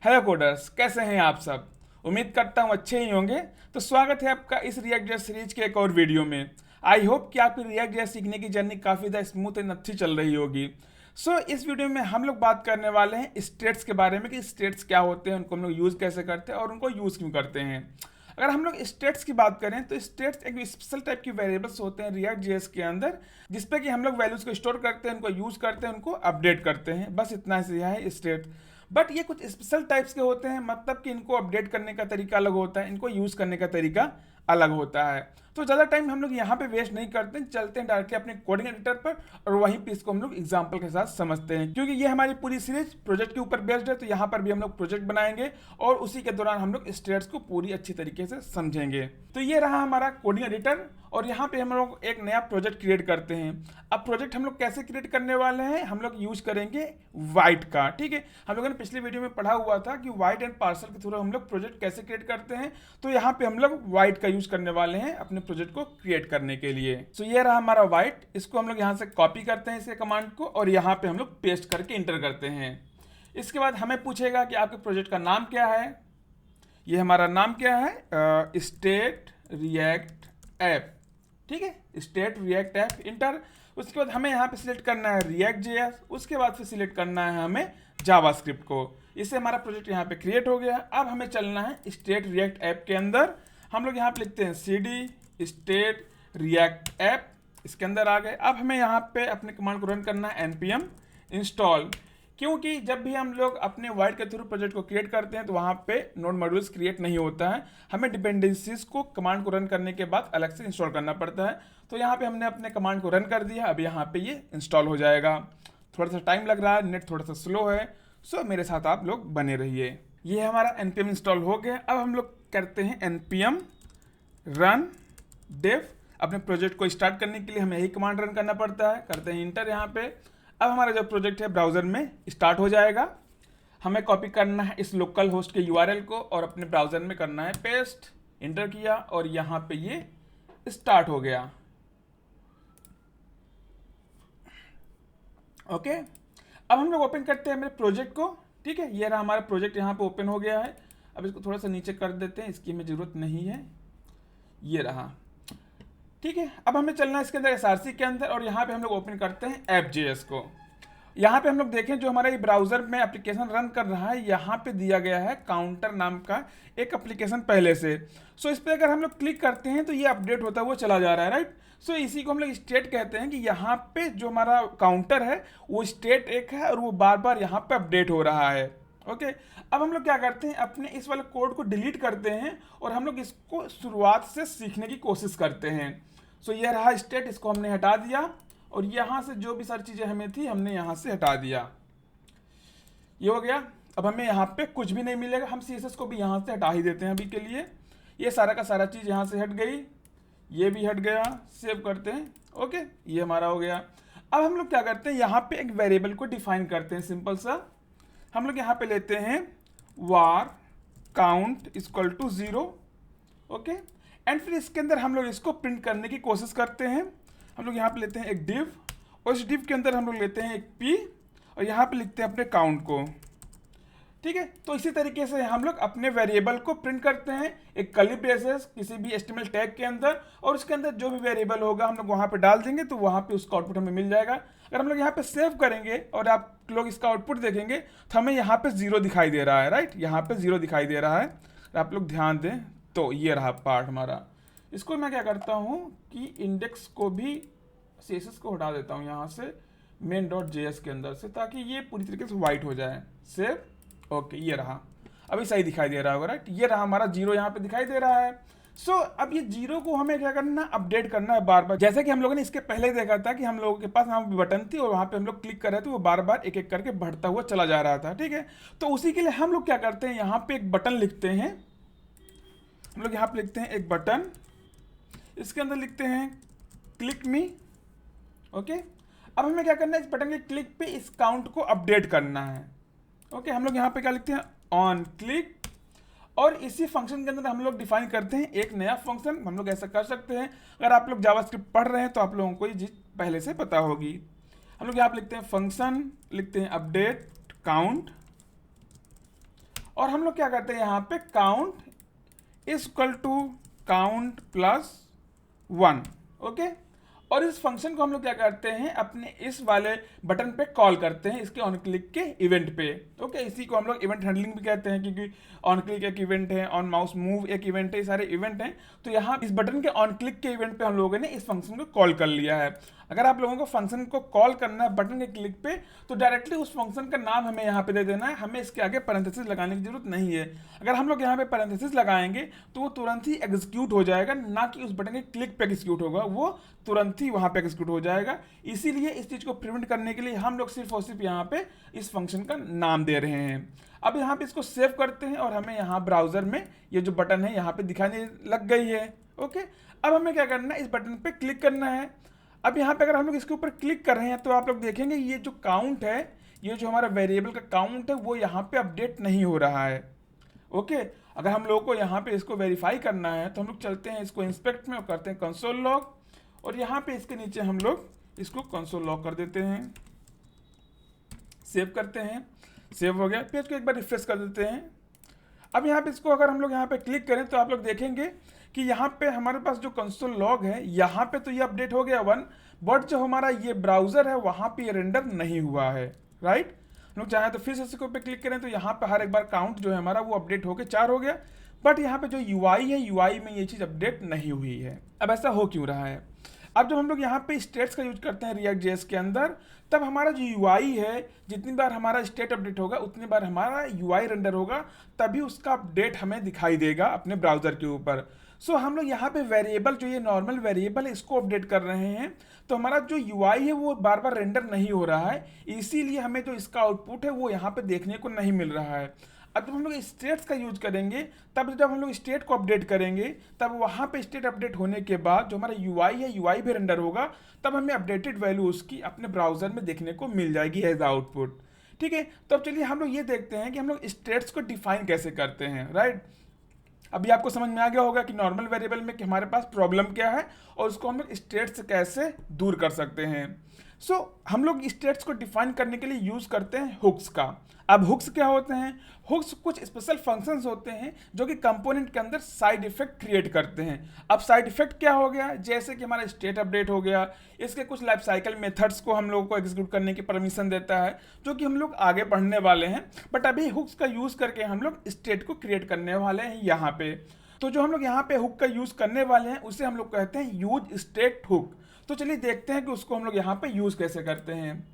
Hello coders, कैसे हैं आप सब। उम्मीद करता हूँ अच्छे ही होंगे। तो स्वागत है आपका इस रिएक्ट जेएस सीरीज के एक और वीडियो में। आई होप कि आपकी रिएक्ट जेएस सीखने की जर्नी काफ़ी ज़्यादा स्मूथ एंड अच्छी चल रही होगी। इस वीडियो में हम लोग बात करने वाले हैं स्टेट्स के बारे में कि स्टेट्स क्या होते हैं, उनको हम लोग यूज़ कैसे करते हैं और उनको यूज़ क्यों करते हैं। अगर हम लोग स्टेट्स की बात करें तो स्टेट्स एक स्पेशल टाइप की वेरिएबल्स होते हैं रिएक्ट जेएस के अंदर, जिसपे कि हम लोग वैल्यूज़ को स्टोर करते हैं, उनको यूज़ करते हैं, उनको अपडेट करते हैं। बस इतना सी है स्टेट। बट ये कुछ स्पेशल टाइप्स के होते हैं, मतलब कि इनको अपडेट करने का तरीका अलग होता है, इनको यूज़ करने का तरीका अलग होता है। तो ज़्यादा टाइम हम लोग यहाँ पे वेस्ट नहीं करते, चलते हैं डायरेक्टली अपने कोडिंग एडिटर पर और वहीं पे इसको हम लोग एग्जाम्पल के साथ समझते हैं, क्योंकि ये हमारी पूरी सीरीज प्रोजेक्ट के ऊपर बेस्ड है। तो यहाँ पर भी हम लोग प्रोजेक्ट बनाएंगे और उसी के दौरान हम लोग स्टेट्स को पूरी अच्छी तरीके से समझेंगे। तो ये रहा हमारा कोडिंग एडिटर और यहाँ पे हम लोग एक नया प्रोजेक्ट क्रिएट करते हैं। अब प्रोजेक्ट हम लोग कैसे क्रिएट करने वाले हैं, हम लोग यूज करेंगे वाइट का। ठीक है, हम लोगों ने पिछले वीडियो में पढ़ा हुआ था कि वाइट एंड पार्सल के थ्रू हम लोग प्रोजेक्ट कैसे क्रिएट करते हैं। तो यहाँ पे हम लोग वाइट का यूज करने वाले हैं अपने प्रोजेक्ट को क्रिएट करने के लिए। ये रहा हमारा वाइट, इसको हम लोग यहाँ से कॉपी करते हैं इसके कमांड को और यहाँ पे हम लोग पेस्ट करके इंटर करते हैं। इसके बाद हमें पूछेगा कि आपके प्रोजेक्ट का नाम क्या है। ये हमारा नाम क्या है, स्टेट रिएक्ट ऐप। ठीक है, स्टेट रिएक्ट ऐप, इंटर। उसके बाद हमें यहाँ पे सिलेक्ट करना है रिएक्ट जेएस, उसके बाद फिर सिलेक्ट करना है हमें जावास्क्रिप्ट को। इससे हमारा प्रोजेक्ट यहाँ पे क्रिएट हो गया। अब हमें चलना है स्टेट रिएक्ट ऐप के अंदर। हम लोग यहाँ पे लिखते हैं cd स्टेट रिएक्ट ऐप, इसके अंदर आ गए। अब हमें यहाँ पे अपने कमांड को रन करना है npm इंस्टॉल, क्योंकि जब भी हम लोग अपने वाइट के थ्रू प्रोजेक्ट को क्रिएट करते हैं तो वहाँ पे नोड मॉड्यूल्स क्रिएट नहीं होता है, हमें डिपेंडेंसीज को कमांड को रन करने के बाद अलग से इंस्टॉल करना पड़ता है। तो यहाँ पे हमने अपने कमांड को रन कर दिया, अब यहाँ पे ये इंस्टॉल हो जाएगा। थोड़ा सा टाइम लग रहा है, नेट थोड़ा सा स्लो है, सो मेरे साथ आप लोग बने रहिए। ये हमारा npm इंस्टॉल हो गया। अब हम लोग करते हैं npm रन dev। अपने प्रोजेक्ट को स्टार्ट करने के लिए हमें यही कमांड रन करना पड़ता है, करते हैं इंटर यहाँ पे। अब हमारा जो प्रोजेक्ट है ब्राउज़र में स्टार्ट हो जाएगा। हमें कॉपी करना है इस लोकल होस्ट के यूआरएल को और अपने ब्राउज़र में करना है पेस्ट। इंटर किया और यहाँ पे ये स्टार्ट हो गया। ओके, अब हम लोग ओपन करते हैं मेरे प्रोजेक्ट को। ठीक है, ये रहा हमारा प्रोजेक्ट यहाँ पे ओपन हो गया है। अब इसको थोड़ा सा नीचे कर देते हैं, इसकी हमें ज़रूरत नहीं है। ये रहा, ठीक है। अब हमें चलना है इसके अंदर एसआरसी के अंदर और यहाँ पे हम लोग ओपन करते हैं ऐप.js को। यहाँ पे हम लोग देखें जो हमारा ये ब्राउजर में एप्लीकेशन रन कर रहा है, यहाँ पे दिया गया है काउंटर नाम का एक एप्लीकेशन पहले से। इस पर अगर हम लोग क्लिक करते हैं तो ये अपडेट होता हुआ चला जा रहा है, राइट। इसी को हम लोग स्टेट कहते हैं कि यहाँ पे जो हमारा काउंटर है वो स्टेट एक है और वो बार बार यहाँ पे अपडेट हो रहा है। ओके, अब हम लोग क्या करते हैं, अपने इस वाले कोड को डिलीट करते हैं और हम लोग इसको शुरुआत से सीखने की कोशिश करते हैं। ये रहा स्टेट, इसको हमने हटा दिया और यहाँ से जो भी सारी चीज़ें हमें थी हमने यहाँ से हटा दिया। ये हो गया। अब हमें यहाँ पे कुछ भी नहीं मिलेगा, हम CSS को भी यहाँ से हटा ही देते हैं अभी के लिए। ये सारा का सारा चीज़ यहाँ से हट गई, ये भी हट गया। सेव करते हैं। ओके, ये हमारा हो गया। अब हम लोग क्या करते हैं, यहाँ पे एक वेरिएबल को डिफाइन करते हैं सिंपल सा। हम लोग यहाँ पे लेते हैं var count equal to 0। Okay, and फिर इसके अंदर हम लोग इसको प्रिंट करने की कोशिश करते हैं। हम लोग यहाँ पे लेते हैं एक डिव और इस डिव के अंदर हम लोग लेते हैं एक p और यहाँ पे लिखते हैं अपने काउंट को। ठीक है, तो इसी तरीके से हम लोग अपने वेरिएबल को प्रिंट करते हैं एक कर्ली ब्रेसेस किसी भी HTML टैग के अंदर, और उसके अंदर जो भी वेरिएबल होगा हम लोग वहाँ पे डाल देंगे तो वहाँ पे उसका आउटपुट हमें मिल जाएगा। अगर हम लोग यहाँ पे सेव करेंगे और आप लोग इसका आउटपुट देखेंगे तो हमें यहाँ पे 0 दिखाई दे रहा है, राइट। यहाँ पे 0 दिखाई दे रहा है, आप लोग ध्यान दें। तो ये रहा पार्ट हमारा। इसको मैं क्या करता हूँ कि इंडेक्स को भी CSS को हटा देता हूँ यहाँ से main.js के अंदर से, ताकि ये पूरी तरीके से वाइट हो जाए। सेव। ओके, ये रहा, अभी सही दिखाई दे रहा होगा, राइट। ये रहा हमारा 0 यहाँ पे दिखाई दे रहा है। अब ये 0 को हमें क्या करना, अपडेट करना है बार बार। जैसे कि हम लोगों ने इसके पहले ही देखा था कि हम लोगों के पास वहाँ पे बटन थी और वहाँ पे हम लोग क्लिक कर रहे थे, वो बार बार एक एक करके बढ़ता हुआ चला जा रहा था। ठीक है, तो उसी के लिए हम लोग क्या करते हैं, यहाँ पे एक बटन लिखते हैं। हम लोग यहाँ पे लिखते हैं एक बटन, इसके अंदर लिखते हैं क्लिक मी। ओके, अब हमें क्या करना है, इस बटन के क्लिक पे इस काउंट को अपडेट करना है। ओके, हम लोग यहाँ पे क्या लिखते हैं, ऑन क्लिक, और इसी फंक्शन के अंदर हम लोग डिफाइन करते हैं एक नया फंक्शन। हम लोग ऐसा कर सकते हैं, अगर आप लोग जावास्क्रिप्ट पढ़ रहे हैं तो आप लोगों को ये चीज पहले से पता होगी। हम लोग यहाँ पे लिखते हैं फंक्शन, लिखते हैं अपडेट काउंट, और हम लोग क्या करते हैं यहाँ पे count is equal to count plus 1। Okay, और इस फंक्शन को हम लोग क्या करते हैं अपने इस वाले बटन पे कॉल करते हैं, इसके ऑन क्लिक के इवेंट पे। ओके, इसी को हम लोग इवेंट हैंडलिंग भी कहते हैं, क्योंकि ऑन क्लिक एक इवेंट है, ऑन माउस मूव एक इवेंट है, ये सारे इवेंट हैं। तो यहाँ इस बटन के ऑन क्लिक के इवेंट पे हम लोगों ने इस फंक्शन को कॉल कर लिया है। अगर आप लोगों को फंक्शन को कॉल करना है बटन के क्लिक पे, तो डायरेक्टली उस फंक्शन का नाम हमें यहाँ पे दे देना है, हमें इसके आगे पैरेंथेसिस लगाने की जरूरत नहीं है। अगर हम लोग यहाँ पे पैरेंथेसिस लगाएंगे तो वो तुरंत ही एग्जीक्यूट हो जाएगा, ना कि उस बटन के क्लिक पे एग्जीक्यूट होगा, वो तुरंत ही वहाँ पे एग्जीक्यूट हो जाएगा। इसीलिए इस चीज़ को प्रिवेंट करने के लिए हम लोग सिर्फ और सिर्फ यहाँ पे इस फंक्शन का नाम दे रहे हैं। अब यहाँ पे इसको सेव करते हैं और हमें यहाँ ब्राउजर में ये जो बटन है यहाँ पे दिखाने लग गई है। ओके, अब हमें क्या करना है, इस बटन पे क्लिक करना है। अब यहाँ पे अगर हम लोग इसके ऊपर क्लिक कर रहे हैं तो आप लोग देखेंगे ये जो काउंट है, ये जो हमारा वेरिएबल का काउंट है, वो यहाँ पे अपडेट नहीं हो रहा है। ओके, अगर हम लोग को यहाँ पे इसको वेरीफाई करना है तो हम लोग चलते हैं इसको इंस्पेक्ट में और करते हैं कंसोल लॉग, और यहाँ पे इसके नीचे हम लोग इसको कंसोल लॉग कर देते हैं, सेव करते हैं, सेव हो गया। फिर इसको एक बार रिफ्रेश कर देते हैं। अब यहाँ पे इसको अगर हम लोग यहाँ पे क्लिक करें तो आप लोग देखेंगे कि यहाँ पे हमारे पास जो कंसोल लॉग है यहाँ पे तो ये अपडेट हो गया 1, बट जो हमारा ये ब्राउजर है वहाँ पे ये रेंडर नहीं हुआ है। राइट, हम लोग चाहें तो फिर से इसको पे क्लिक करें तो यहाँ पे हर एक बार काउंट जो है हमारा वो अपडेट होकर 4 हो गया, बट यहाँ पे जो यूआई है यूआई में ये चीज़ अपडेट नहीं हुई है। अब ऐसा हो क्यों रहा है? अब जब हम लोग यहाँ पे स्टेट्स का यूज करते हैं रिएक्ट जेएस के अंदर, तब हमारा जो यूआई है, जितनी बार हमारा स्टेट अपडेट होगा उतनी बार हमारा यूआई रेंडर होगा, तभी उसका अपडेट हमें दिखाई देगा अपने ब्राउजर के ऊपर। सो हम लोग यहाँ पे वेरिएबल जो ये नॉर्मल वेरिएबल है इसको अपडेट कर रहे हैं, तो हमारा जो यूआई है वो बार बार रेंडर नहीं हो रहा है, इसीलिए हमें जो इसका आउटपुट है वो यहाँ पे देखने को नहीं मिल रहा है। अब जब हम लोग स्टेट्स का यूज करेंगे, तब जब हम लोग स्टेट को अपडेट करेंगे, तब वहाँ पे स्टेट अपडेट होने के बाद जो हमारा यूआई है यूआई भी रेंडर होगा, तब हमें अपडेटेड वैल्यू उसकी अपने ब्राउजर में देखने को मिल जाएगी एज आउटपुट। ठीक है, तो अब चलिए हम लोग ये देखते हैं कि हम लोग स्टेट्स को डिफाइन कैसे करते हैं। राइट, अभी आपको समझ में आ गया होगा कि नॉर्मल वेरिएबल में कि हमारे पास प्रॉब्लम क्या है और उसको हम लोग स्टेट से कैसे दूर कर सकते हैं। हम लोग स्टेट्स को डिफाइन करने के लिए यूज करते हैं हुक्स का। अब हुक्स क्या होते हैं? हुक्स कुछ स्पेशल फंक्शंस होते हैं जो कि कंपोनेंट के अंदर साइड इफेक्ट क्रिएट करते हैं। अब साइड इफेक्ट क्या हो गया? जैसे कि हमारा स्टेट अपडेट हो गया, इसके कुछ लाइफ साइकिल मेथड्स को हम लोगों को एग्जीक्यूट करने की परमिशन देता है, जो कि हम लोग आगे पढ़ने वाले हैं। बट अभी हुक्स का यूज करके हम लोग स्टेट को क्रिएट करने वाले हैं यहाँ पे। तो जो हम लोग यहाँ पे हुक का यूज करने वाले हैं उसे हम लोग कहते हैं यूज स्टेट हुक। तो चलिए देखते हैं कि उसको हम लोग यहाँ पे यूज कैसे करते हैं।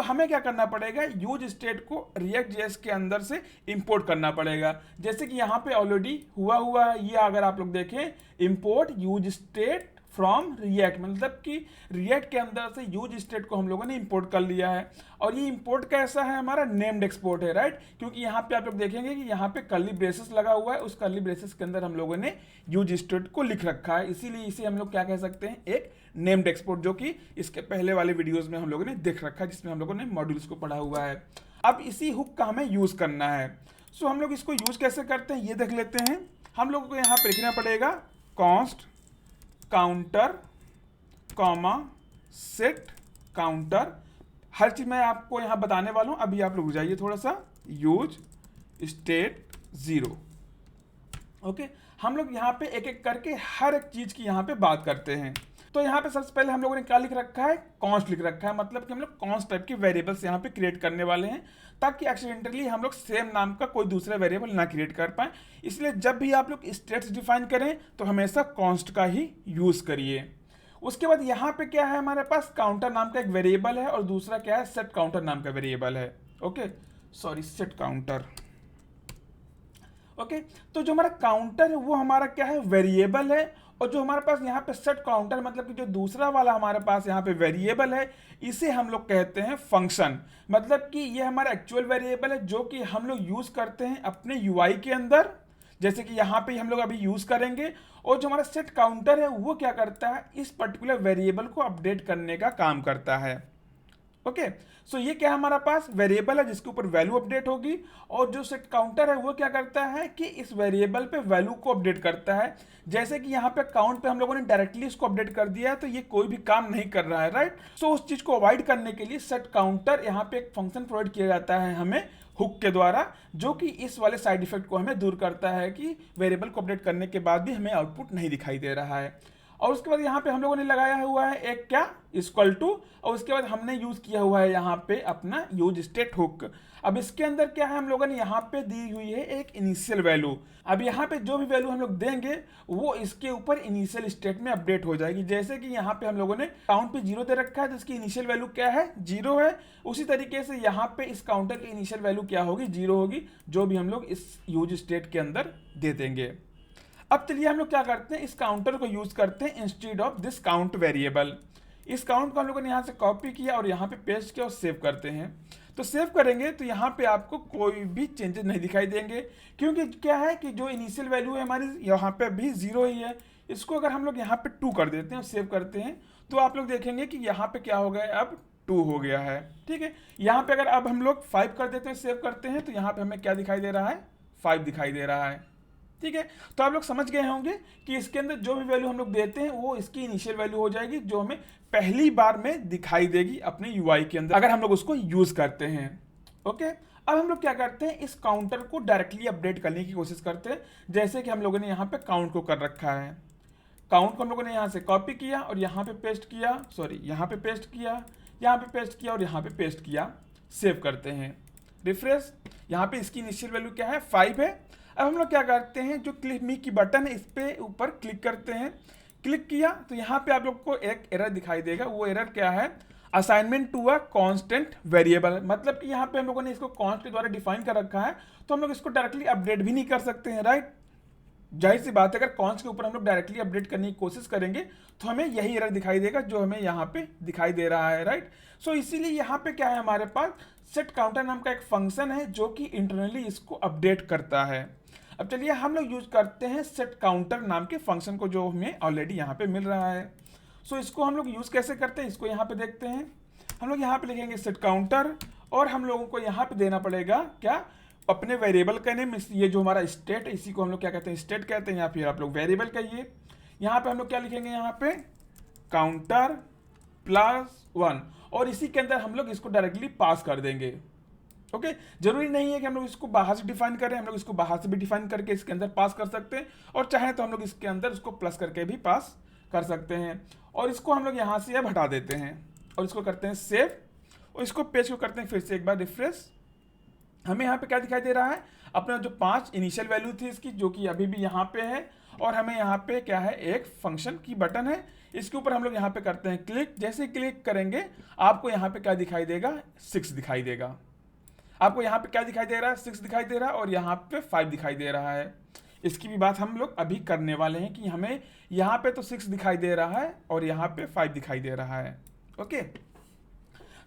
हमें क्या करना पड़ेगा, यूज स्टेट को रिएक्ट जेएस के अंदर से इंपोर्ट करना पड़ेगा। जैसे कि यहाँ पे ऑलरेडी हुआ है ये, अगर आप लोग देखें import use state from react, मतलब कि रिएक्ट के अंदर से यूज स्टेट को हम लोगों ने इंपोर्ट कर लिया है। और ये इंपोर्ट कैसा है? हमारा नेम्ड एक्सपोर्ट है। राइट, क्योंकि यहाँ पे आप लोग देखेंगे कि यहाँ पे कर्ली ब्रेसेस लगा हुआ है, उस कर्ली ब्रेसेस के अंदर हम लोगों ने यूज स्टेट को लिख रखा है, इसीलिए इसे हम लोग क्या कह सकते हैं, एक नेम्ड एक्सपोर्ट, जो कि इसके पहले वाले वीडियोज में हम लोगों ने देख रखा है, जिसमें हम लोगों ने मॉड्यूल्स को पढ़ा हुआ है। अब इसी हुक का हमें यूज करना है। हम लोग इसको यूज कैसे करते हैं ये देख लेते हैं। हम लोगों को यहाँ पे लिखना पड़ेगा const counter comma set counter. हर चीज मैं आपको यहाँ बताने वाला हूँ, अभी आप लोग जाइए थोड़ा सा। Use state 0। ओके, हम लोग यहाँ पे एक एक करके हर एक चीज की यहाँ पे बात करते हैं। तो यहाँ पे सबसे पहले हम लोगों ने क्या लिख रखा है? कॉन्स्ट लिख रखा है, मतलब कि हम लोग कॉन्स्ट टाइप के वेरिएबल्स यहाँ पे क्रिएट करने वाले हैं, ताकि एक्सीडेंटली हम लोग सेम नाम का कोई दूसरा वेरिएबल ना क्रिएट कर पाए। इसलिए जब भी आप लोग स्टेट्स डिफाइन करें तो हमेशा कॉन्स्ट का ही यूज करिए। उसके बाद यहाँ पे क्या है, हमारे पास काउंटर नाम का एक वेरिएबल है और दूसरा क्या है, सेट काउंटर नाम का वेरिएबल है। Okay, sorry, set counter. Okay, तो जो हमारा काउंटर है वो हमारा क्या है, वेरिएबल है, और जो हमारे पास यहाँ पे सेट काउंटर मतलब कि जो दूसरा वाला हमारे पास यहाँ पे वेरिएबल है, इसे हम लोग कहते हैं फंक्शन। मतलब कि ये हमारा एक्चुअल वेरिएबल है जो कि हम लोग यूज करते हैं अपने यूआई के अंदर, जैसे कि यहाँ पे हम लोग अभी यूज करेंगे। और जो हमारा सेट काउंटर है वो क्या करता है, इस पर्टिकुलर वेरिएबल को अपडेट करने का काम करता है। ओके, ये क्या हमारा पास वेरिएबल है जिसके ऊपर वैल्यू अपडेट होगी, और जो सेट काउंटर है वो क्या करता है कि इस वेरिएबल पे वैल्यू को अपडेट करता है। जैसे कि यहाँ पे काउंट पे हम लोगों ने डायरेक्टली इसको अपडेट कर दिया है, तो ये कोई भी काम नहीं कर रहा है। राइट, उस चीज को अवॉइड करने के लिए सेट काउंटर यहाँ पे एक फंक्शन प्रोवाइड किया जाता है हमें हुक के द्वारा, जो कि इस वाले साइड इफेक्ट को हमें दूर करता है कि वेरिएबल को अपडेट करने के बाद भी हमें आउटपुट नहीं दिखाई दे रहा है। और उसके बाद यहाँ पे हम लोगों ने लगाया हुआ है एक क्या इक्वल टू, और उसके बाद हमने यूज किया हुआ है यहाँ पे अपना यूज स्टेट हुक। अब इसके अंदर क्या है, हम लोगों ने यहाँ पे दी हुई है एक इनिशियल वैल्यू। अब यहाँ पे जो भी वैल्यू हम लोग देंगे वो इसके ऊपर इनिशियल स्टेट में अपडेट हो जाएगी। जैसे कि यहाँ पे हम लोगों ने काउंट पे 0 दे रखा है, तो इसकी इनिशियल वैल्यू क्या है, 0 है। उसी तरीके से यहाँ पे इस काउंटर की इनिशियल वैल्यू क्या होगी, 0 होगी, जो भी हम लोग इस यूज स्टेट के अंदर दे देंगे। अब चलिए हम लोग क्या करते हैं, इस काउंटर को यूज करते हैं instead of this count variable. इस काउंट को हम लोगों ने यहाँ से कॉपी किया और यहाँ पे पेस्ट किया और सेव करते हैं। तो सेव करेंगे तो यहाँ पे आपको कोई भी चेंजेस नहीं दिखाई देंगे, क्योंकि क्या है कि जो इनिशियल वैल्यू है हमारी यहाँ पे भी 0 ही है। इसको अगर हम लोग यहाँ पे 2 कर देते हैं और सेव करते हैं तो आप लोग देखेंगे कि यहाँ पे क्या हो गया, अब 2 हो गया है। ठीक है, यहाँ पे अगर अब हम लोग 5 कर देते हैं, सेव करते हैं, तो यहाँ पे हमें क्या दिखाई दे रहा है, 5 दिखाई दे रहा है। ठीक है, तो आप लोग समझ गए होंगे कि इसके अंदर जो भी वैल्यू हम लोग देते हैं वो इसकी इनिशियल वैल्यू हो जाएगी, जो हमें पहली बार में दिखाई देगी अपने यूआई के अंदर अगर हम लोग उसको यूज करते हैं। ओके, अब हम लोग क्या करते हैं, इस काउंटर को डायरेक्टली अपडेट करने की कोशिश करते हैं। जैसे कि हम लोगों ने यहाँ पे काउंट को कर रखा है, काउंट को हम लोगों ने यहाँ से कॉपी किया और यहाँ पे पेस्ट किया, सॉरी यहाँ पे पेस्ट किया, यहाँ पे पेस्ट किया और यहाँ पे पेस्ट किया, सेव करते हैं, रिफ्रेश। यहाँ पे इसकी इनिशियल वैल्यू क्या है, 5 है। अब हम लोग क्या करते हैं, जो क्लिक मी की बटन है इस पे ऊपर क्लिक करते हैं। क्लिक किया तो यहाँ पे आप लोग को एक एरर दिखाई देगा। वो एरर क्या है, assignment to a constant variable, मतलब कि यहाँ पे हम लोगों ने इसको कॉन्स्ट के द्वारा डिफाइन कर रखा है, तो हम लोग इसको डायरेक्टली अपडेट भी नहीं कर सकते हैं, राइट। जाहिर सी बात है, अगर कॉन्स्ट के ऊपर हम लोग डायरेक्टली अपडेट करने की कोशिश करेंगे तो हमें यही एरर दिखाई देगा जो हमें यहाँ पे दिखाई दे रहा है, राइट। सो इसीलिए यहाँ पे क्या है, हमारे पास सेट काउंटर नाम का एक फंक्शन है जो कि इंटरनली इसको अपडेट करता है। अब चलिए हम लोग यूज करते हैं सेट काउंटर नाम के फंक्शन को, जो हमें ऑलरेडी यहाँ पे मिल रहा है। सो इसको हम लोग यूज कैसे करते हैं, इसको यहाँ पे देखते हैं। हम लोग यहाँ पे लिखेंगे सेट काउंटर, और हम लोगों को यहाँ पे देना पड़ेगा क्या, अपने वेरिएबल का नेम। ये जो हमारा स्टेट है इसी को हम लोग क्या कहते हैं, स्टेट कहते हैं, या फिर आप लोग वेरिएबल कहिए। यहाँ पे हम लोग क्या लिखेंगे, यहाँ पे काउंटर +1, और इसी के अंदर हम लोग इसको डायरेक्टली पास कर देंगे। ओके, जरूरी नहीं है कि हम लोग इसको बाहर से डिफाइन करें, हम लोग इसको बाहर से भी डिफाइन करके इसके अंदर पास कर सकते हैं, और चाहे तो हम लोग इसके अंदर इसको प्लस करके भी पास कर सकते हैं। और इसको हम लोग यहाँ से अब हटा देते हैं और इसको करते हैं सेव, और इसको पेज को करते हैं फिर से एक बार रिफ्रेश। हमें यहाँ पे क्या दिखाई दे रहा है, अपना जो 5 इनिशियल वैल्यू थी इसकी, जो कि अभी भी यहाँ पे है, और हमें यहाँ पे क्या है, एक फंक्शन की बटन है, इसके ऊपर हम लोग यहाँ पे करते हैं क्लिक। जैसे क्लिक करेंगे आपको यहाँ पे क्या दिखाई देगा, 6 दिखाई देगा। आपको यहाँ पे क्या दिखाई दे रहा है, 6 दिखाई दे रहा है, और यहाँ पे 5 दिखाई दे रहा है। इसकी भी बात हम लोग अभी करने वाले हैं कि हमें यहाँ पे तो 6 दिखाई दे रहा है और यहाँ पे 5 दिखाई दे रहा है। ओके,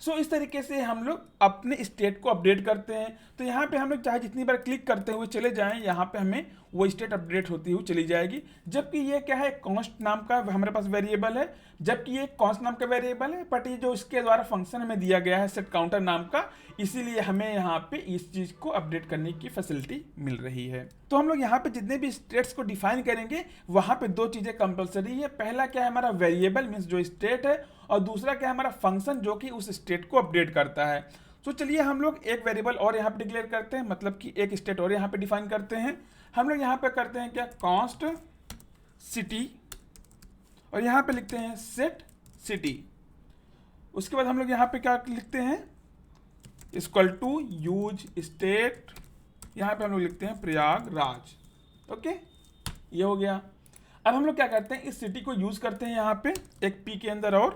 सो इस तरीके से हम लोग अपने स्टेट को अपडेट करते हैं। तो यहाँ पे हम लोग चाहे जितनी बार क्लिक करते हुए चले जाएं, यहाँ पे हमें वो स्टेट अपडेट होती हुई चली जाएगी। जबकि ये क्या है, कॉन्स्ट नाम का हमारे पास वेरिएबल है, जबकि ये कॉन्स्ट नाम का वेरिएबल है, बट ये जो इसके द्वारा फंक्शन हमें दिया गया है सेट काउंटर नाम का, इसीलिए हमें यहाँ पे इस चीज़ को अपडेट करने की फैसिलिटी मिल रही है। तो हम लोग यहाँ पे जितने भी स्टेट्स को डिफाइन करेंगे वहाँ पे 2 चीज़ें कंपलसरी है। पहला क्या है, हमारा वेरिएबल मीन्स जो स्टेट है, और दूसरा क्या है, हमारा फंक्शन जो कि उस स्टेट को अपडेट करता है। तो चलिए हम लोग एक वेरिएबल और यहाँ पे डिक्लेयर करते हैं, मतलब कि एक स्टेट और यहाँ पे डिफाइन करते हैं। हम लोग यहाँ पे करते हैं क्या, कॉन्स्ट सिटी, और यहाँ पे लिखते हैं सेट सिटी। उसके बाद हम लोग यहाँ पे क्या लिखते हैं, इक्वल टू यूज स्टेट, यहाँ पे हम लोग लिखते हैं प्रयागराज। ओके, ये हो गया। अब हम लोग क्या करते हैं, इस सिटी को यूज करते हैं यहाँ पे एक पी के अंदर, और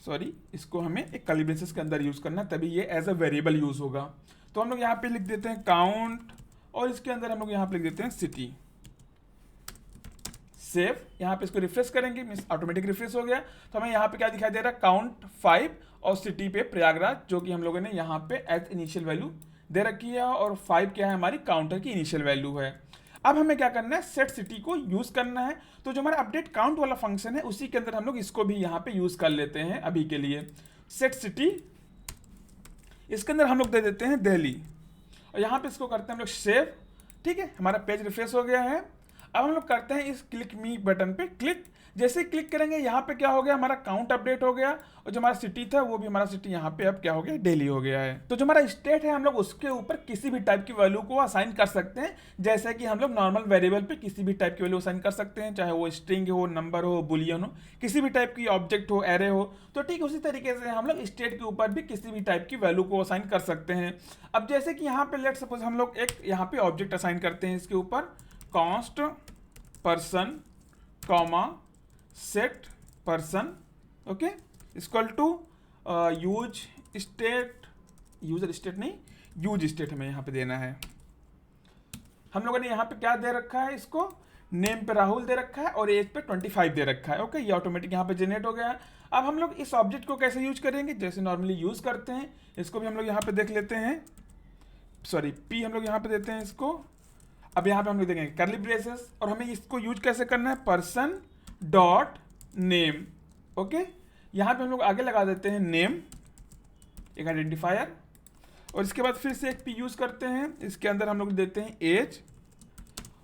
सॉरी इसको हमें एक कर्ली ब्रेसेस के अंदर यूज करना, तभी ये एज अ वेरिएबल यूज होगा। तो हम लोग यहाँ पे लिख देते हैं काउंट, और इसके अंदर हम लोग यहाँ पे लिख देते हैं सिटी। सेव, यहाँ पे इसको रिफ्रेश करेंगे, मीन्स ऑटोमेटिक रिफ्रेश हो गया। तो हमें यहाँ पे क्या दिखाई दे रहा है, काउंट 5 और सिटी पे प्रयागराज, जो कि हम लोगों ने यहाँ पे एज इनिशियल वैल्यू दे रखी है, और 5 क्या है, हमारी काउंटर की इनिशियल वैल्यू है। अब हमें क्या करना है, सेट सिटी को यूज करना है। तो जो हमारा अपडेट काउंट वाला फंक्शन है उसी के अंदर हम लोग इसको भी यहाँ पे यूज कर लेते हैं अभी के लिए। सेट सिटी, इसके अंदर हम लोग दे देते हैं दिल्ली, और यहाँ पे इसको करते हैं हम लोग सेव। ठीक है, हमारा पेज रिफ्रेश हो गया है। अब हम लोग करते हैं इस क्लिक मी बटन पे क्लिक। जैसे क्लिक करेंगे यहाँ पे क्या हो गया, हमारा काउंट अपडेट हो गया और जो हमारा सिटी था वो भी हमारा सिटी यहाँ पे अब क्या हो गया, दिल्ली हो गया है। तो जो हमारा स्टेट है हम लोग उसके ऊपर किसी भी टाइप की वैल्यू को असाइन कर सकते हैं, जैसे कि हम लोग नॉर्मल वेरिएबल पे किसी भी टाइप की वैल्यू असाइन कर सकते हैं, चाहे वो स्ट्रिंग हो, नंबर हो, बुलियन हो, किसी भी टाइप की ऑब्जेक्ट हो, एरे हो। तो ठीक उसी तरीके से हम लोग स्टेट के ऊपर भी किसी भी टाइप की वैल्यू को असाइन कर सकते हैं। अब जैसे कि यहाँ पे लेट सपोज हम लोग एक यहाँ पे ऑब्जेक्ट असाइन करते हैं, इसके ऊपर const person comma set person, okay, equal to use state, user state नहीं, यूज स्टेट हमें यहाँ पे देना है। हम लोगों ने यहाँ पे क्या दे रखा है, इसको नेम पे राहुल दे रखा है और एज पे 25 दे रखा है, ओके। ये ऑटोमेटिक यहाँ पे जनरेट हो गया है। अब हम लोग इस ऑब्जेक्ट को कैसे यूज करेंगे, जैसे नॉर्मली यूज करते हैं, इसको भी हम लोग यहाँ पे देख लेते हैं, सॉरी पी हम लोग यहाँ पे देते हैं इसको। अब यहाँ पे हम लोग देखेंगे कर्ली ब्रेसेस और हमें इसको यूज कैसे करना है, पर्सन डॉट नेम, ओके। यहाँ पे हम लोग आगे लगा देते हैं नेम, एक आइडेंटिफायर, और इसके बाद फिर से एक पी यूज करते हैं, इसके अंदर हम लोग देते हैं एज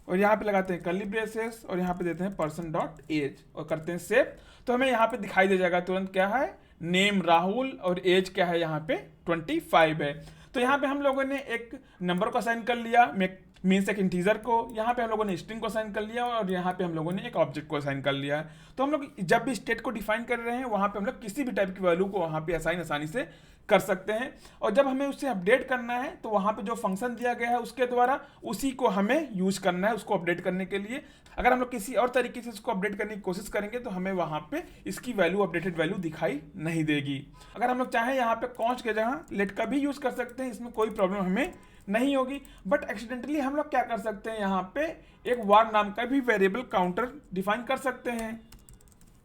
और यहाँ पे लगाते हैं कर्ली ब्रेसेस और यहाँ पे देते हैं पर्सन डॉट एज और करते हैं सेव। तो हमें यहाँ पे दिखाई दे जाएगा तुरंत क्या है, नेम राहुल और एज क्या है, यहाँ पे 25 है। तो यहाँ पे हम लोगों ने एक नंबर को असाइन कर लिया, मीन्स एक इंटीजर को, यहाँ पे हम लोगों ने स्ट्रिंग को असाइन कर लिया और यहाँ पे हम लोगों ने एक ऑब्जेक्ट को असाइन कर लिया है। तो हम लोग जब भी स्टेट को डिफाइन कर रहे हैं वहाँ पे हम लोग किसी भी टाइप की वैल्यू को वहाँ पे असाइन आसानी से कर सकते हैं। और जब हमें उससे अपडेट करना है तो वहाँ पे जो फंक्शन दिया गया है उसके द्वारा उसी को हमें यूज करना है उसको अपडेट करने के लिए। अगर हम लोग किसी और तरीके से इसको अपडेट करने की कोशिश करेंगे तो हमें वहाँ पे इसकी वैल्यू, अपडेटेड वैल्यू दिखाई नहीं देगी। अगर हम लोग चाहें यहाँ पे कॉन्स्ट के जगह लेट का भी यूज कर सकते हैं, इसमें कोई प्रॉब्लम हमें नहीं होगी। बट एक्सीडेंटली हम लोग क्या कर सकते हैं, यहाँ पे एक वार नाम का भी वेरिएबल काउंटर डिफाइन कर सकते हैं,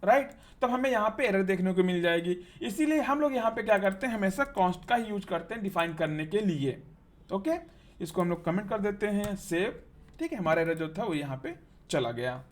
राइट। तो हमें यहाँ पे एरर देखने को मिल जाएगी। इसीलिए हम लोग यहाँ पे क्या करते हैं, हमेशा कॉन्स्ट का ही यूज करते हैं डिफाइन करने के लिए, ओके। इसको हम लोग कमेंट कर देते हैं, सेव, ठीक है। हमारा एरर जो था वो यहाँ पे चला गया,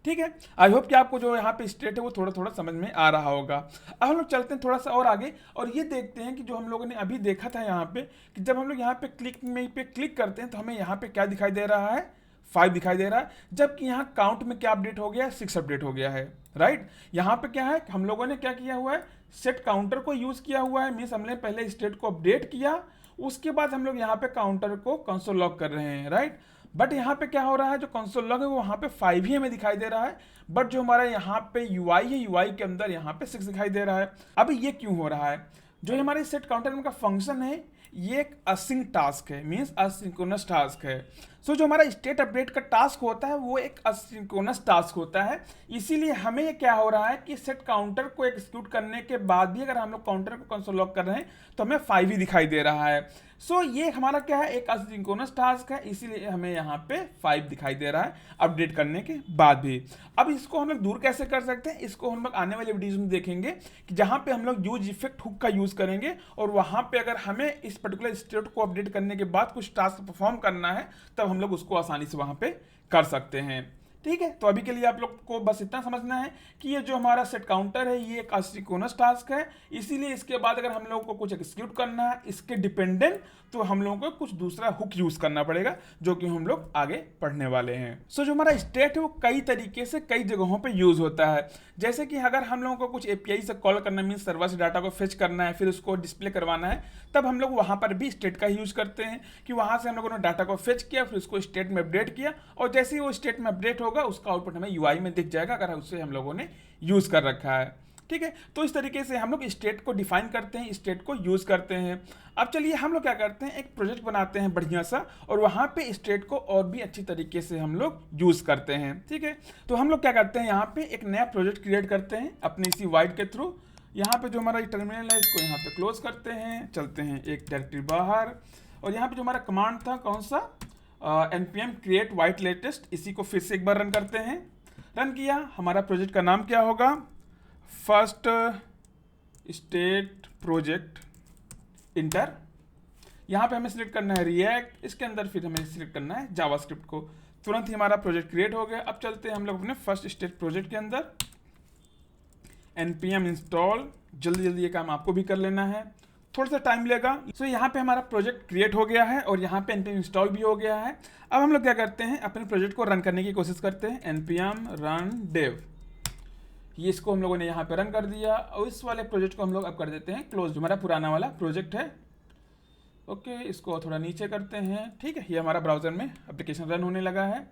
ठीक है। आई होप कि आपको जो यहाँ पे स्टेट है वो थोड़ा थोड़ा समझ में आ रहा होगा। अब हम लोग चलते हैं थोड़ा सा और आगे और ये देखते हैं कि जो हम लोगों ने अभी देखा था यहाँ पे कि जब हम लोग यहाँ पे क्लिक करते हैं तो हमें यहाँ पे क्या दिखाई दे रहा है, 5 दिखाई दे रहा है, जबकि यहाँ काउंट में क्या अपडेट हो गया है, 6 अपडेट हो गया है, राइट। यहाँ पे क्या है, हम लोगों ने क्या किया हुआ है, सेट काउंटर को यूज किया हुआ है, मीन्स हमने पहले स्टेट को अपडेट किया, उसके बाद हम लोग यहाँ पे काउंटर को कंसोल लॉग कर रहे हैं, राइट। बट यहाँ पे क्या हो रहा है, जो कंसोल लॉग है वो वहाँ पे 5 ही हमें दिखाई दे रहा है, बट जो हमारा यहाँ पे UI है, UI के अंदर यहाँ पे 6 दिखाई दे रहा है। अब ये क्यों हो रहा है, जो हमारे सेट काउंटर का फंक्शन है ये एक असिंक टास्क है, मीन्स असिंक्रोनस टास्क है। सो जो हमारा स्टेट अपडेट का टास्क होता है वो एक असिंक्रोनस टास्क होता है। इसीलिए हमें ये क्या हो रहा है कि सेट काउंटर को एग्जीक्यूट करने के बाद भी अगर हम लोग काउंटर को कंसोल लॉग कर रहे हैं तो हमें 5 ही दिखाई दे रहा है। सो ये हमारा क्या है, एक असिंक्रोनस टास्क है, इसीलिए हमें यहाँ पे 5 दिखाई दे रहा है अपडेट करने के बाद भी। अब इसको हम लोग दूर कैसे कर सकते हैं, इसको हम लोग आने वाले वीडियोज में देखेंगे कि जहाँ पे हम लोग यूज इफेक्ट हुक का यूज करेंगे और वहाँ पे अगर हमें इस पर्टिकुलर स्टेट को अपडेट करने के बाद कुछ टास्क परफॉर्म करना है तब हम लोग उसको आसानी से वहाँ पे कर सकते हैं, ठीक है। तो अभी के लिए आप लोग को बस इतना समझना है कि ये जो हमारा सेट काउंटर है ये एक असिंक्रोनस टास्क है, इसीलिए इसके बाद अगर हम लोगों को कुछ एग्जीक्यूट करना है इसके डिपेंडेंट तो हम लोगों को कुछ दूसरा हुक यूज करना पड़ेगा, जो कि हम लोग आगे पढ़ने वाले हैं। सो जो हमारा स्टेट है वो कई तरीके से कई जगहों पे यूज होता है। जैसे कि अगर हम लोगों को कुछ API से कॉल करना, मीन्स सर्वर से डाटा को फेच करना है, फिर उसको डिस्प्ले करवाना है, तब हम लोग वहाँ पर भी स्टेट का ही यूज करते हैं कि वहाँ से हम लोगों ने डाटा को फेच किया, फिर उसको स्टेट में अपडेट किया और जैसे ही वो स्टेट में अपडेट होगा उसका आउटपुट हमें UI में दिख जाएगा अगर उससे हम लोगों ने यूज कर रखा है, ठीक है। तो इस तरीके से हम लोग स्टेट को डिफाइन करते हैं, स्टेट को यूज करते हैं। अब चलिए हम लोग क्या करते हैं, एक प्रोजेक्ट बनाते हैं बढ़िया सा और वहाँ पे स्टेट को और भी अच्छी तरीके से हम लोग यूज करते हैं, ठीक है। तो हम लोग क्या करते हैं, यहाँ पे एक नया प्रोजेक्ट क्रिएट करते हैं अपने इसी वाइड के थ्रू। यहाँ पे जो हमारा टर्मिनल है इसको यहाँ पे क्लोज करते हैं, चलते हैं एक डायरेक्टरी बाहर और यहाँ पे जो हमारा कमांड था कौन सा, npm create white latest, इसी को फिर से एक बार रन करते हैं। रन किया, हमारा प्रोजेक्ट का नाम क्या होगा, फर्स्ट स्टेट प्रोजेक्ट, इंटर। यहाँ पे हमें सिलेक्ट करना है रिएक्ट, इसके अंदर फिर हमें सिलेक्ट करना है जावास्क्रिप्ट को। तुरंत ही हमारा प्रोजेक्ट क्रिएट हो गया। अब चलते हैं हम लोग अपने फर्स्ट स्टेट प्रोजेक्ट के अंदर, npm इंस्टॉल, जल्दी जल्दी ये काम आपको भी कर लेना है, थोड़ा सा टाइम लेगा। सो यहाँ पे हमारा प्रोजेक्ट क्रिएट हो गया है और यहाँ पे npm इंस्टॉल भी हो गया है। अब हम लोग क्या करते हैं, अपने प्रोजेक्ट को रन करने की कोशिश करते हैं, npm run dev, ये इसको हम लोगों ने यहाँ पे रन कर दिया और इस वाले प्रोजेक्ट को हम लोग अब कर देते हैं क्लोज, जो हमारा पुराना वाला प्रोजेक्ट है। ओके, इसको थोड़ा नीचे करते हैं। ठीक है, ये हमारा ब्राउज़र में एप्लीकेशन रन होने लगा है।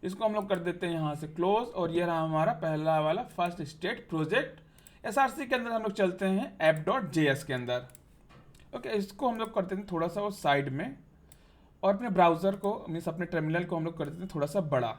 इसको हम लोग कर देते हैं यहाँ से क्लोज और ये रहा हमारा पहला वाला फर्स्ट स्टेट प्रोजेक्ट। SRC के अंदर हम लोग चलते हैं app.js के अंदर। ओके, इसको हम लोग करते हैं थोड़ा सा वो साइड में और अपने ब्राउज़र को मीन्स अपने टर्मिनल को हम लोग कर देते हैं थोड़ा सा बड़ा।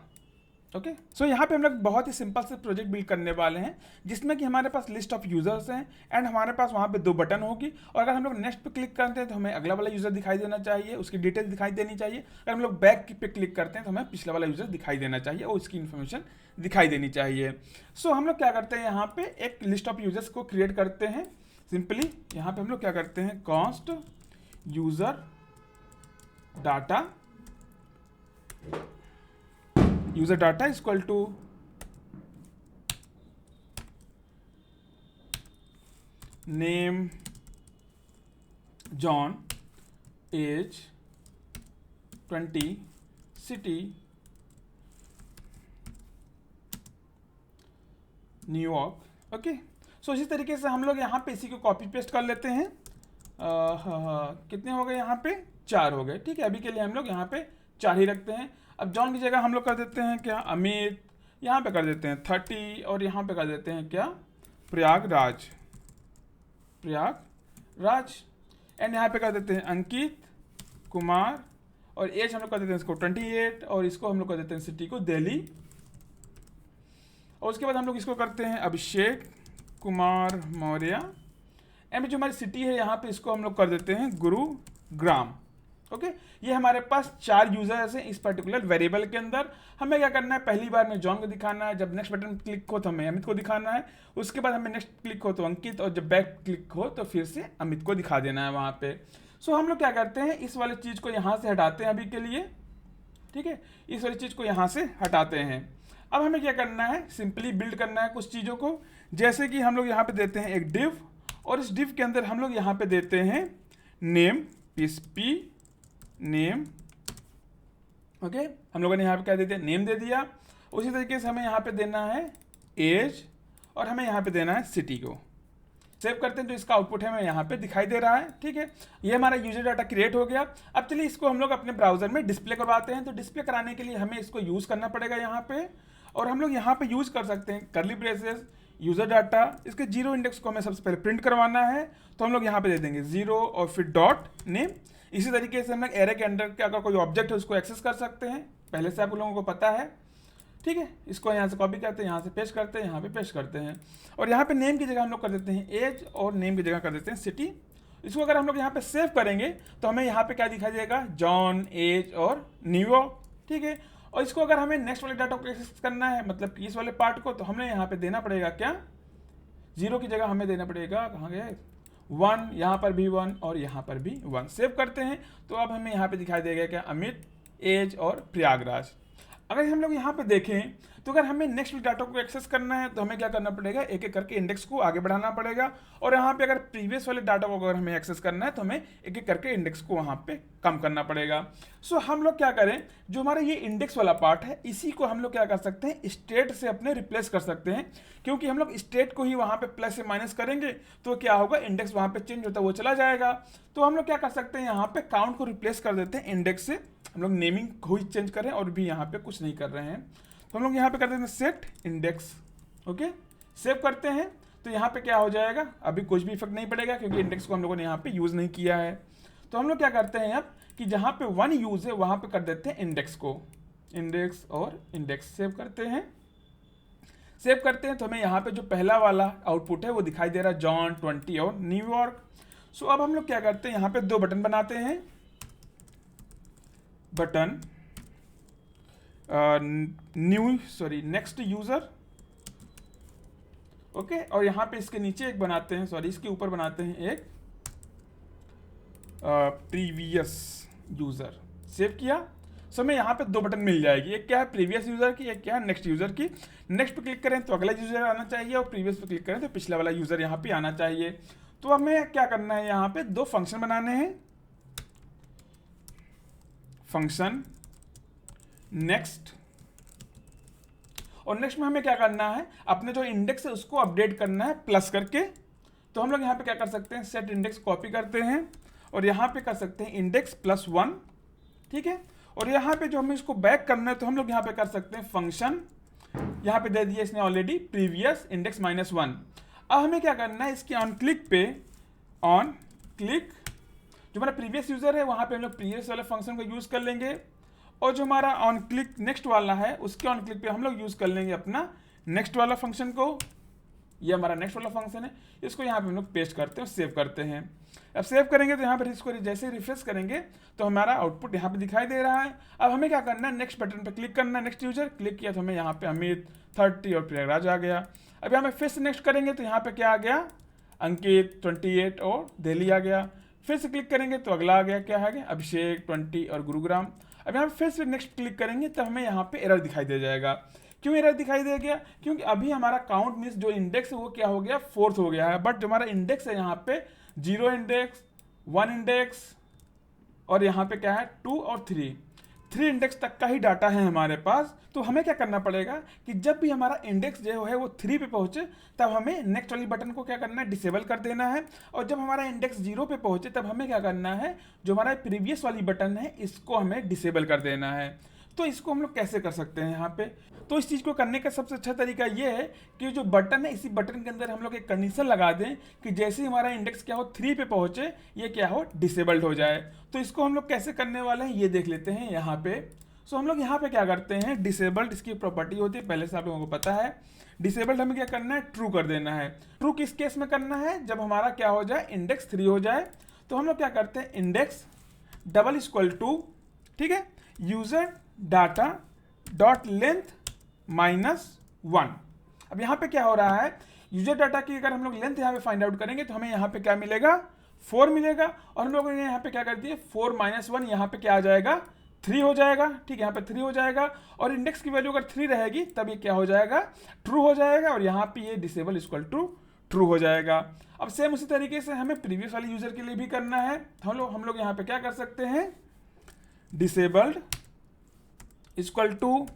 ओके, सो यहाँ पे हम लोग बहुत ही सिंपल से प्रोजेक्ट बिल्ड करने वाले हैं जिसमें कि हमारे पास लिस्ट ऑफ यूजर्स हैं एंड हमारे पास वहाँ पे 2 बटन होगी और अगर हम लोग नेक्स्ट पे क्लिक करते हैं तो हमें अगला वाला यूजर दिखाई देना चाहिए, उसकी डिटेल दिखाई देनी चाहिए। अगर हम लोग बैक पे क्लिक करते हैं तो हमें पिछला वाला यूजर दिखाई देना चाहिए और उसकी इन्फॉर्मेशन दिखाई देनी चाहिए। सो हम लोग क्या करते हैं, यहाँ पे एक लिस्ट ऑफ यूजर्स को क्रिएट करते हैं। सिंपली यहाँ पे हम लोग क्या करते हैं, const user data is equal to name John, age 20, city New York. Okay, so इसी तरीके से हम लोग यहाँ पे इसी को कॉपी पेस्ट कर लेते हैं। कितने हो गए, यहाँ पे 4 हो गए। ठीक है, अभी के लिए हम लोग यहाँ पे 4 ही रखते हैं। अब जॉन की जगह हम लोग कर देते हैं क्या, अमित, यहाँ पे कर देते हैं 30 और यहाँ पे कर देते हैं क्या, प्रयागराज एंड यहाँ पे कर देते हैं अंकित कुमार और एज हम लोग कर देते हैं इसको 28 और इसको हम लोग कर देते हैं सिटी को दिल्ली और उसके बाद हम लोग इसको करते हैं अभिषेक कुमार मौर्य एंड जो हमारी सिटी है यहाँ पे इसको हम लोग कर देते हैं गुरुग्राम। ओके, ये हमारे पास 4 यूजर्स हैं इस पर्टिकुलर वेरिएबल के अंदर। हमें क्या करना है, पहली बार में जॉन को दिखाना है, जब नेक्स्ट बटन क्लिक हो तो हमें अमित को दिखाना है, उसके बाद हमें नेक्स्ट क्लिक हो तो अंकित और जब बैक क्लिक हो तो फिर से अमित को दिखा देना है वहाँ पे। सो हम लोग क्या करते हैं, इस वाली चीज़ को यहाँ से हटाते हैं अभी के लिए। ठीक है, इस वाली चीज़ को यहाँ से हटाते हैं। अब हमें क्या करना है, सिंपली बिल्ड करना है कुछ चीज़ों को, जैसे कि हम लोग यहाँ पे देते हैं एक डिव और इस डिव के अंदर हम लोग यहाँ पे देते हैं नेम पीएचपी नेम। ओके, हम लोगों ने यहाँ पे क्या देते हैं, नेम दे दिया। उसी तरीके से हमें यहाँ पे देना है एज और हमें यहाँ पे देना है सिटी को। सेव करते हैं तो इसका आउटपुट है हमें यहाँ पे दिखाई दे रहा है। ठीक है, ये हमारा यूजर डाटा क्रिएट हो गया। अब चलिए इसको हम लोग अपने ब्राउजर में डिस्प्ले करवाते हैं। तो डिस्प्ले कराने के लिए हमें इसको यूज करना पड़ेगा यहाँ पे और हम लोग यहाँ पे यूज कर सकते हैं कर्ली ब्रेसेस यूजर डाटा। इसके 0 इंडेक्स को हमें सबसे पहले प्रिंट करवाना है तो हम लोग यहाँ पे दे देंगे 0 और फिर डॉट नेम। इसी तरीके से हम लोग एरे के अंदर के अगर कोई ऑब्जेक्ट है उसको एक्सेस कर सकते हैं, पहले से आप लोगों को पता है। ठीक है, इसको यहाँ से कॉपी करते हैं, यहाँ से पेस्ट करते हैं, यहाँ पे पेस्ट करते हैं और यहाँ पे नेम की जगह हम लोग कर देते हैं एज और नेम की जगह कर देते हैं सिटी। इसको अगर हम लोग यहाँ पे सेव करेंगे तो हमें यहाँ पे क्या दिखाई देगा, जॉन, एज और न्यूयॉर्क। ठीक है, और इसको अगर हमें नेक्स्ट वाले डाटा को एक्सेस करना है, मतलब इस वाले पार्ट को, तो हमें यहाँ पे देना पड़ेगा क्या, 0 की जगह हमें देना पड़ेगा, कहाँ गए, 1, यहाँ पर भी 1 और यहाँ पर भी 1। सेव करते हैं तो अब हमें यहाँ पे दिखाई देगा क्या, अमित, एज और प्रयागराज। अगर हम लोग यहाँ पे देखें तो अगर हमें नेक्स्ट डाटा को एक्सेस करना है तो हमें क्या करना पड़ेगा, एक एक करके इंडेक्स को आगे बढ़ाना पड़ेगा और यहाँ पे अगर प्रीवियस वाले डाटा को अगर हमें एक्सेस करना है तो हमें एक एक करके इंडेक्स को वहाँ पे कम करना पड़ेगा। सो हम लोग क्या करें, जो हमारा ये इंडेक्स वाला पार्ट है इसी को हम लोग क्या कर सकते हैं, स्टेट से अपने रिप्लेस कर सकते हैं, क्योंकि हम लोग स्टेट को ही वहाँ पे प्लस से माइनस करेंगे तो क्या होगा, इंडेक्स वहाँ पे चेंज होता है, वो चला जाएगा। तो हम लोग क्या कर सकते हैं, यहाँ पे काउंट को रिप्लेस कर देते हैं इंडेक्स से। हम लोग नेमिंग को ही चेंज करें और भी यहाँ पे कुछ नहीं कर रहे हैं, तो हम लोग यहाँ पे कर देते हैं सेट इंडेक्स। ओके, सेव करते हैं तो यहाँ पे क्या हो जाएगा, अभी कुछ भी इफेक्ट नहीं पड़ेगा क्योंकि इंडेक्स को हम लोगों ने यहाँ पे यूज़ नहीं किया है। तो हम लोग क्या करते हैं अब कि जहाँ पे 1 यूज़ है वहाँ पे कर देते हैं इंडेक्स को, इंडेक्स और इंडेक्स। सेव करते हैं, सेव करते हैं तो हमें यहाँ पे जो पहला वाला आउटपुट है वो दिखाई दे रहा है, जॉन, 20 और न्यूयॉर्क। सो अब हम लोग क्या करते हैं, यहाँ पे 2 बटन बनाते हैं, बटन नेक्स्ट यूजर। ओके, और यहाँ पे इसके नीचे एक बनाते हैं, इसके ऊपर बनाते हैं एक प्रीवियस यूजर। सेव किया, सो हमें यहाँ पे 2 बटन मिल जाएगी, एक क्या है प्रीवियस यूजर की, एक क्या है नेक्स्ट यूजर की। नेक्स्ट पे क्लिक करें तो अगला यूजर आना चाहिए और प्रीवियस पे क्लिक करें तो पिछला वाला यूजर यहाँ पे आना चाहिए। तो हमें क्या करना है, यहाँ पे 2 फंक्शन बनाने हैं, फंक्शन नेक्स्ट और नेक्स्ट में हमें क्या करना है, अपने जो इंडेक्स है उसको अपडेट करना है प्लस करके। तो हम लोग यहाँ पे क्या कर सकते हैं, सेट इंडेक्स कॉपी करते हैं और यहाँ पे कर सकते हैं इंडेक्स +1, ठीक है। और यहाँ पे जो हमें इसको बैक करना है तो हम लोग यहाँ पे कर सकते हैं फंक्शन, यहाँ पे दे दिया इसने ऑलरेडी प्रीवियस इंडेक्स -1। अब हमें क्या करना है, इसके ऑन क्लिक पे, ऑन क्लिक जो हमारा प्रीवियस यूजर है वहाँ पे हम लोग प्रीवियस वाले फंक्शन को यूज कर लेंगे, और जो हमारा ऑन क्लिक नेक्स्ट वाला है उसके ऑन क्लिक पे हम लोग यूज कर लेंगे अपना नेक्स्ट वाला फंक्शन को। ये हमारा नेक्स्ट वाला फंक्शन है, इसको यहाँ पे हम लोग पेस्ट करते हैं और सेव करते हैं। अब सेव करेंगे तो यहाँ पर इसको जैसे रिफ्रेश करेंगे तो हमारा आउटपुट यहाँ पे दिखाई दे रहा है। अब हमें क्या करना है, नेक्स्ट बटन पे क्लिक करना है, नेक्स्ट यूजर क्लिक किया तो हमें यहाँ पे अमित 30 और प्रयागराज आ गया। अब यहाँ पे फिर से नेक्स्ट करेंगे तो यहाँ पे क्या आ गया, अंकित 28 और दिल्ली आ गया। फिर से क्लिक करेंगे तो अगला आ गया, क्या आ गया, अभिषेक 20 और गुरुग्राम। अब यहाँ पे फिर से नेक्स्ट क्लिक करेंगे तब हमें यहाँ पे एरर दिखाई दे जाएगा। क्यों एरर दिखाई दे गया, क्योंकि अभी हमारा काउंट मीन्स जो इंडेक्स है वो क्या हो गया, 4th हो गया है, बट जो हमारा इंडेक्स है यहाँ पे 0 इंडेक्स, 1 इंडेक्स और यहाँ पे क्या है 2 और 3 इंडेक्स तक का ही डाटा है हमारे पास। तो हमें क्या करना पड़ेगा कि जब भी हमारा इंडेक्स जो है वो 3 पे पहुंचे तब हमें नेक्स्ट वाली बटन को क्या करना है, डिसेबल कर देना है। और जब हमारा इंडेक्स 0 पे पहुंचे तब हमें क्या करना है, जो हमारा प्रीवियस वाली बटन है इसको हमें डिसेबल कर देना है। तो इसको हम लोग कैसे कर सकते हैं यहाँ पे, तो इस चीज़ को करने का सबसे अच्छा तरीका ये है कि जो बटन है इसी बटन के अंदर हम लोग एक कंडीशन लगा दें कि जैसे ही हमारा इंडेक्स क्या हो 3 पे पहुंचे ये क्या हो, डिसेबल्ड हो जाए। तो इसको हम लोग कैसे करने वाले हैं ये देख लेते हैं यहाँ पे। सो हम लोग यहाँ पे क्या करते हैं, डिसेबल्ड इसकी प्रॉपर्टी होती है, पहले से आप लोगों को पता है। डिसेबल्ड हमें क्या करना है, ट्रू कर देना है। ट्रू किस केस में करना है, जब हमारा क्या हो जाए, इंडेक्स 3 हो जाए। तो हम लोग क्या करते हैं, इंडेक्स डबल इक्वल टू, ठीक है, यूजर डाटा डॉट लेंथ -1। अब यहाँ पे क्या हो रहा है, यूजर डाटा की अगर हम लोग लेंथ यहाँ पे फाइंड आउट करेंगे तो हमें यहाँ पे क्या मिलेगा, 4 मिलेगा। और हम लोगों ने यहाँ पे क्या कर दिया, 4 - 1 यहाँ पे क्या आ जाएगा, 3 हो जाएगा, ठीक है, यहाँ पे 3 हो जाएगा। और इंडेक्स की वैल्यू अगर 3 रहेगी तब ये क्या हो जाएगा, ट्रू हो जाएगा। और यहाँ पे ये डिसेबल इक्वल टू ट्रू हो जाएगा। अब सेम उसी तरीके से हमें प्रीवियस वाले यूजर के लिए भी करना है। हम लोग यहाँ पे क्या कर सकते हैं, disabled equal to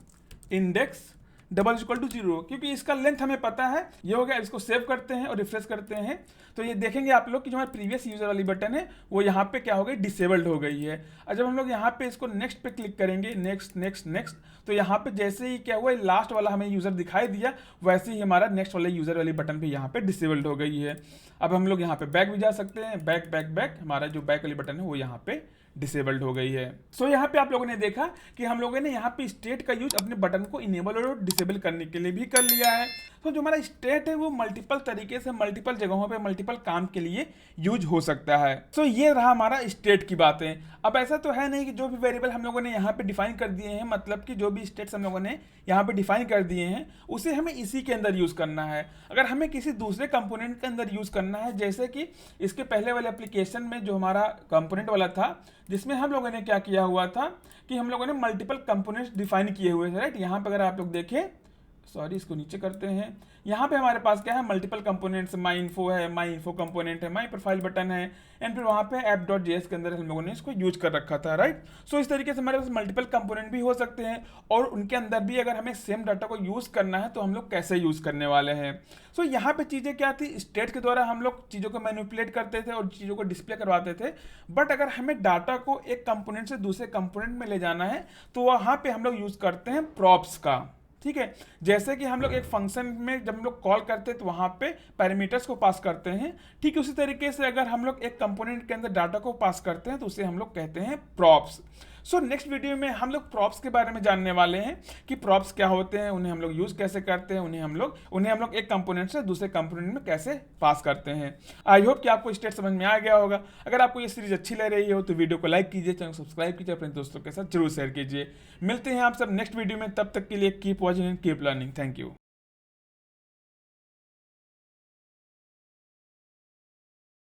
index double equal to 0, क्योंकि इसका लेंथ हमें पता है। ये हो गया, इसको सेव करते हैं और रिफ्रेश करते हैं तो ये देखेंगे आप लोग कि जो हमारे प्रीवियस यूजर वाली बटन है वो यहाँ पे क्या हो गई, डिसेबल्ड हो गई है। और जब हम लोग यहाँ पे इसको नेक्स्ट पे क्लिक करेंगे, नेक्स्ट नेक्स्ट नेक्स्ट, तो यहाँ पे जैसे ही क्या हुआ, लास्ट वाला हमें यूजर दिखाई दिया, वैसे ही हमारा नेक्स्ट वाले यूजर वाली बटन पे यहाँ पे डिसेबल्ड हो गई है। अब हम लोग यहाँ पे बैक भी जा सकते हैं, बैक बैक बैक, हमारा जो बैक वाली बटन है वो यहाँ पे डिसेबल्ड हो गई है। सो यहाँ पे आप लोगों ने देखा कि हम लोगों ने यहाँ पे स्टेट का यूज अपने बटन को इनेबल और डिसेबल करने के लिए भी कर लिया है। तो जो हमारा स्टेट है वो मल्टीपल तरीके से मल्टीपल जगहों पे मल्टीपल काम के लिए यूज हो सकता है। सो ये रहा हमारा स्टेट की बातें। अब ऐसा तो है नहीं कि जो भी वेरिएबल हम लोगों ने यहाँ पे डिफाइन कर दिए हैं, मतलब कि जो भी स्टेट्स हम लोगों ने यहाँ पे डिफाइन कर दिए हैं उसे हमें इसी के अंदर यूज करना है। अगर हमें किसी दूसरे कंपोनेंट के अंदर यूज करना है, जैसे कि इसके पहले वाले एप्लीकेशन में जो हमारा कंपोनेंट वाला था, जिसमें हम लोगों ने क्या किया हुआ था कि हम लोगों ने मल्टीपल कंपोनेंट्स डिफाइन किए हुए थे, राइट। यहाँ पे अगर आप लोग देखें, सॉरी इसको नीचे करते हैं, यहाँ पे हमारे पास क्या है, मल्टीपल कंपोनेंट्स, माई इन्फो है, माई इन्फो कंपोनेंट है, माई प्रोफाइल बटन है, एंड फिर वहाँ पे app.js के अंदर हम लोगों ने इसको यूज कर रखा था, राइट। सो इस तरीके से हमारे पास मल्टीपल कंपोनेंट भी हो सकते हैं और उनके अंदर भी अगर हमें सेम डाटा को यूज करना है तो हम लोग कैसे यूज करने वाले हैं। सो यहाँ पे चीज़ें क्या थी, स्टेट के द्वारा हम लोग चीज़ों को मैनिपुलेट करते थे और चीज़ों को डिस्प्ले करवाते थे। बट अगर हमें डाटा को एक कंपोनेंट से दूसरे कंपोनेंट में ले जाना है तो वहाँ पे हम लोग यूज करते हैं प्रॉप्स का, ठीक है। जैसे कि हम लोग एक फंक्शन में जब हम लोग कॉल करते हैं तो वहाँ पे पैरामीटर्स को पास करते हैं, ठीक है। उसी तरीके से अगर हम लोग एक कंपोनेंट के अंदर डाटा को पास करते हैं तो उसे हम लोग कहते हैं प्रॉप्स। सो नेक्स्ट वीडियो में हम लोग प्रॉप्स के बारे में जानने वाले हैं कि प्रॉप्स क्या होते हैं, उन्हें हम लोग यूज कैसे करते हैं, उन्हें हम लोग एक कंपोनेंट से दूसरे कंपोनेंट में कैसे पास करते हैं। आई होप कि आपको स्टेट समझ में आ गया होगा। अगर आपको ये सीरीज अच्छी लग रही हो तो वीडियो को लाइक कीजिए, चैनल को सब्सक्राइब कीजिए, अपने दोस्तों के साथ जरूर शेयर कीजिए। मिलते हैं आप सब नेक्स्ट वीडियो में, तब तक के लिए keep watching and keep learning. Thank you.